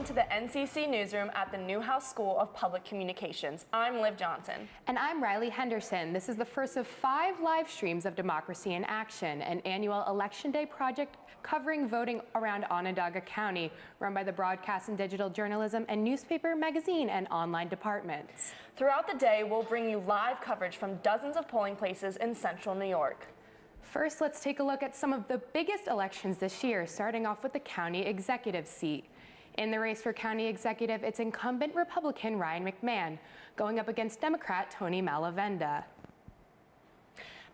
welcome to the NCC Newsroom at the Newhouse School of Public Communications. I'm Liv Johnson. And I'm Riley Henderson. This is the first of 5 live streams of Democracy in Action, an annual Election Day project covering voting around Onondaga County, run by the Broadcast and Digital Journalism and Newspaper, Magazine, and Online departments. Throughout the day, we'll bring you live coverage from dozens of polling places in central New York. First, let's take a look at some of the biggest elections this year, starting off with the county executive seat. In the race for county executive, it's incumbent Republican Ryan McMahon going up against Democrat Tony Malavenda.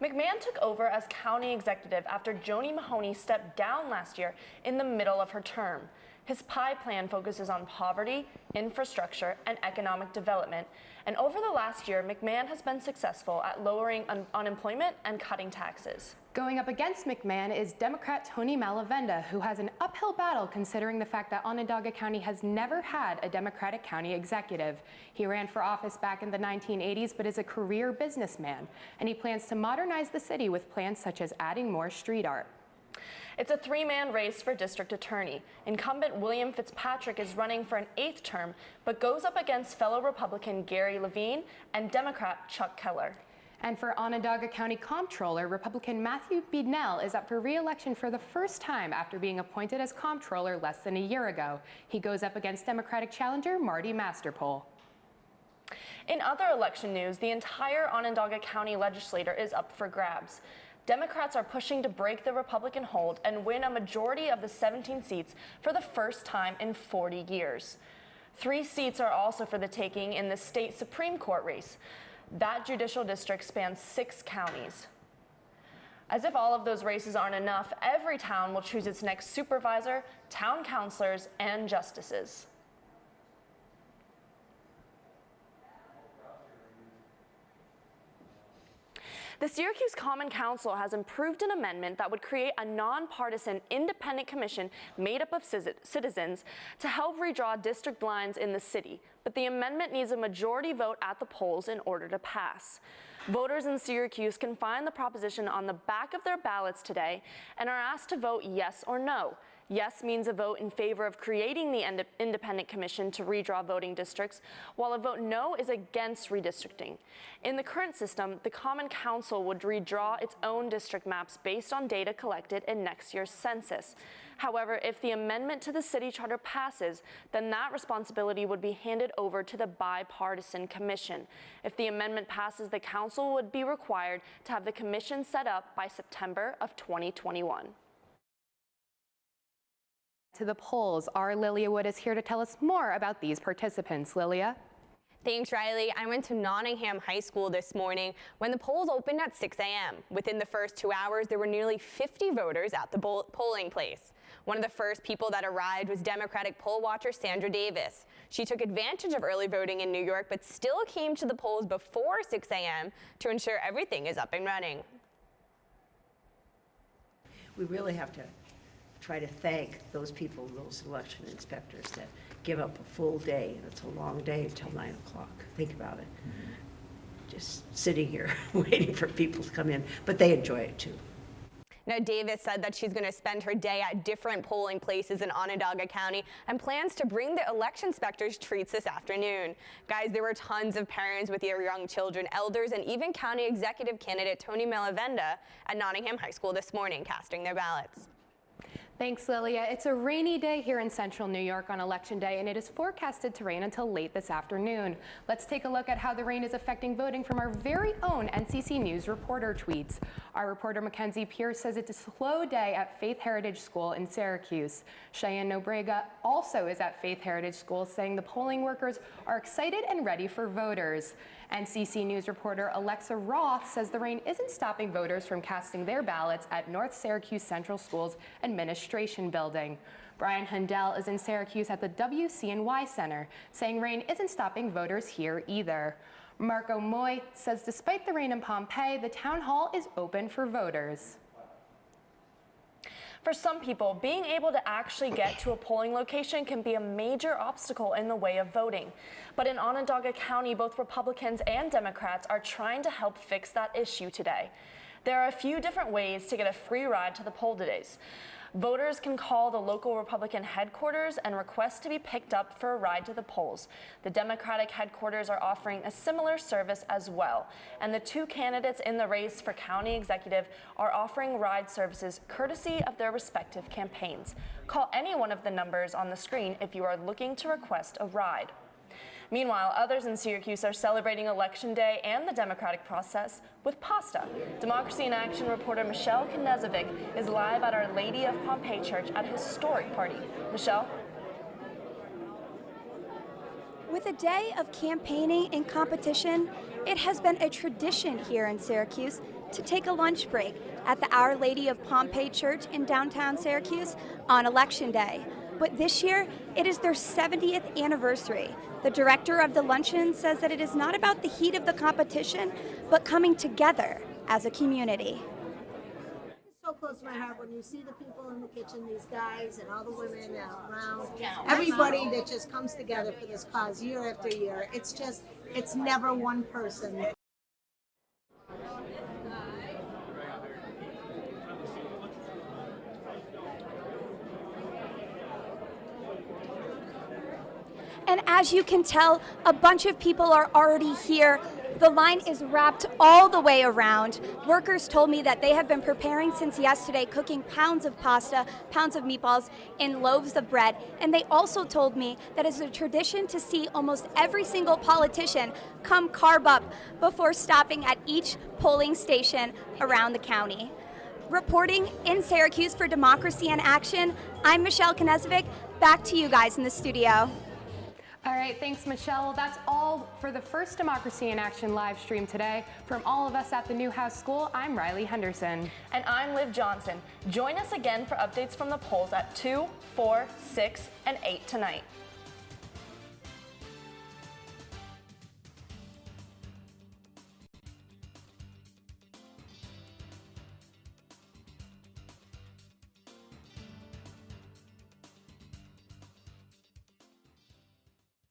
McMahon took over as county executive after Joni Mahoney stepped down last year in the middle of her term. His PIE plan focuses on poverty, infrastructure, and economic development. And over the last year, McMahon has been successful at lowering unemployment and cutting taxes. Going up against McMahon is Democrat Tony Malavenda, who has an uphill battle considering the fact that Onondaga County has never had a Democratic county executive. He ran for office back in the 1980s, but is a career businessman, and he plans to modernize the city with plans such as adding more street art. It's a 3-man race for district attorney. Incumbent William Fitzpatrick is running for an 8th term, but goes up against fellow Republican Gary Levine and Democrat Chuck Keller. And for Onondaga County Comptroller, Republican Matthew Beadnell is up for re-election for the first time after being appointed as comptroller less than a year ago. He goes up against Democratic challenger Marty Masterpole. In other election news, the entire Onondaga County legislature is up for grabs. Democrats are pushing to break the Republican hold and win a majority of the 17 seats for the first time in 40 years. 3 seats are also for the taking in the state Supreme Court race. That judicial district spans 6 counties. As if all of those races aren't enough, every town will choose its next supervisor, town councilors, and justices. The Syracuse Common Council has approved an amendment that would create a nonpartisan independent commission made up of citizens to help redraw district lines in the city, but the amendment needs a majority vote at the polls in order to pass. Voters in Syracuse can find the proposition on the back of their ballots today and are asked to vote yes or no. Yes means a vote in favor of creating the independent commission to redraw voting districts, while a vote no is against redistricting. In the current system, the Common Council would redraw its own district maps based on data collected in next year's census. However, if the amendment to the city charter passes, then that responsibility would be handed over to the bipartisan commission. If the amendment passes, the council would be required to have the commission set up by September of 2021. To the polls, our Lilia Wood is here to tell us more about these participants. Lilia? Thanks, Riley. I went to Nottingham High School this morning when the polls opened at 6 a.m. Within the first 2 hours, there were nearly 50 voters at the polling place. One of the first people that arrived was Democratic poll watcher Sandra Davis. She took advantage of early voting in New York, but still came to the polls before 6 a.m. to ensure everything is up and running. We really have to try to thank those people, those election inspectors that give up a full day. It's a long day until 9 o'clock. Think about it. Just sitting here waiting for people to come in, but they enjoy it too. Now, Davis said that she's going to spend her day at different polling places in Onondaga County and plans to bring the election inspectors treats this afternoon. Guys, there were tons of parents with their young children, elders, and even county executive candidate Tony Malavenda at Nottingham High School this morning casting their ballots. Thanks, Lilia. It's a rainy day here in central New York on Election Day, and it is forecasted to rain until late this afternoon. Let's take a look at how the rain is affecting voting from our very own NCC News reporter tweets. Our reporter Mackenzie Pierce says it's a slow day at Faith Heritage School in Syracuse. Cheyenne Nobrega also is at Faith Heritage School, saying the polling workers are excited and ready for voters. NCC News reporter Alexa Roth says the rain isn't stopping voters from casting their ballots at North Syracuse Central School's Administration Building. Brian Hundell is in Syracuse at the WCNY Center, saying rain isn't stopping voters here either. Marco Moy says despite the rain in Pompeii, the town hall is open for voters. For some people, being able to actually get to a polling location can be a major obstacle in the way of voting. But in Onondaga County, both Republicans and Democrats are trying to help fix that issue today. There are a few different ways to get a free ride to the poll days. Voters can call the local Republican headquarters and request to be picked up for a ride to the polls. The Democratic headquarters are offering a similar service as well, and the two candidates in the race for county executive are offering ride services courtesy of their respective campaigns. Call any one of the numbers on the screen if you are looking to request a ride. Meanwhile, others in Syracuse are celebrating Election Day and the democratic process with pasta. Democracy in Action reporter Michelle Knezovic is live at Our Lady of Pompeii Church at a historic party. Michelle? With a day of campaigning and competition, it has been a tradition here in Syracuse to take a lunch break at the Our Lady of Pompeii Church in downtown Syracuse on Election Day. But this year, it is their 70th anniversary. The director of the luncheon says that it is not about the heat of the competition, but coming together as a community. It's so close to my heart when you see the people in the kitchen, these guys and all the women around, everybody that just comes together for this cause year after year. It's never one person. And as you can tell, a bunch of people are already here. The line is wrapped all the way around. Workers told me that they have been preparing since yesterday, cooking pounds of pasta, pounds of meatballs, and loaves of bread. And they also told me that it's a tradition to see almost every single politician come carb up before stopping at each polling station around the county. Reporting in Syracuse for Democracy in Action, I'm Michelle Knezovic. Back to you guys in the studio. All right, thanks, Michelle. That's all for the first Democracy in Action live stream today. From all of us at the Newhouse School, I'm Riley Henderson. And I'm Liv Johnson. Join us again for updates from the polls at 2, 4, 6, and 8 tonight.